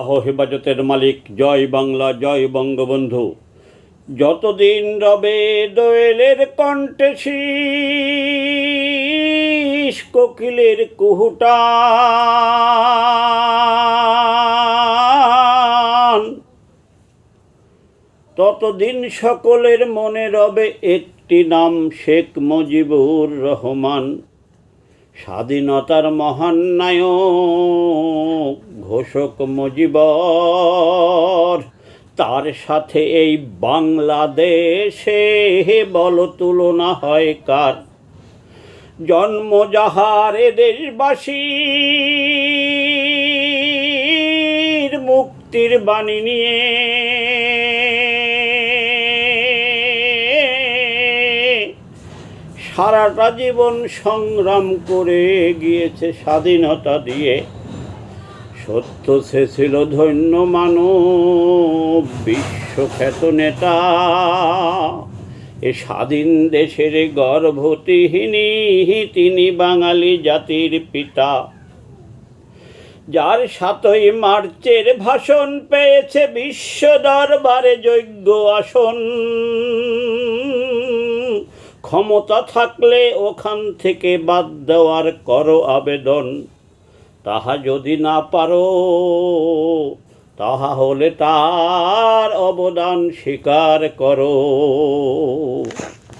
আল্লাহ হেফাজতের মালিক। জয় বাংলা, জয় বঙ্গবন্ধু। যতদিন রবে দোয়েলের কণ্ঠে শীষ, কোকিলের কুহুটান, ততদিন সকলের মনে রবে একটি নাম, শেখ মুজিবুর রহমান। স্বাধীনতার মহান নায়ক ঘোষক মুজিবর, তার সাথে এই বাংলাদেশে বল তুলনা হয় কার? জন্ম যাহার এ দেশবাসীর মুক্তির বাণী নিয়ে, সারাটা জীবন সংগ্রাম করে গিয়েছে স্বাধীনতা দিয়ে। সত্য সে ছিল ধন্য মানব, বিশ্বখ্যাত নেতা, এ স্বাধীন দেশের গর্ভতিহিনী, তিনি বাঙালি জাতির পিতা। যার ৭ই মার্চের ভাষণ পেয়েছে বিশ্ব দরবারে যোগ্য আসন। ক্ষমতা থাকলে ওখান থেকে বাদ দেওয়ার করো আবেদন। তাহা যদি না পারো, তাহা হলে তার অবদান স্বীকার করো।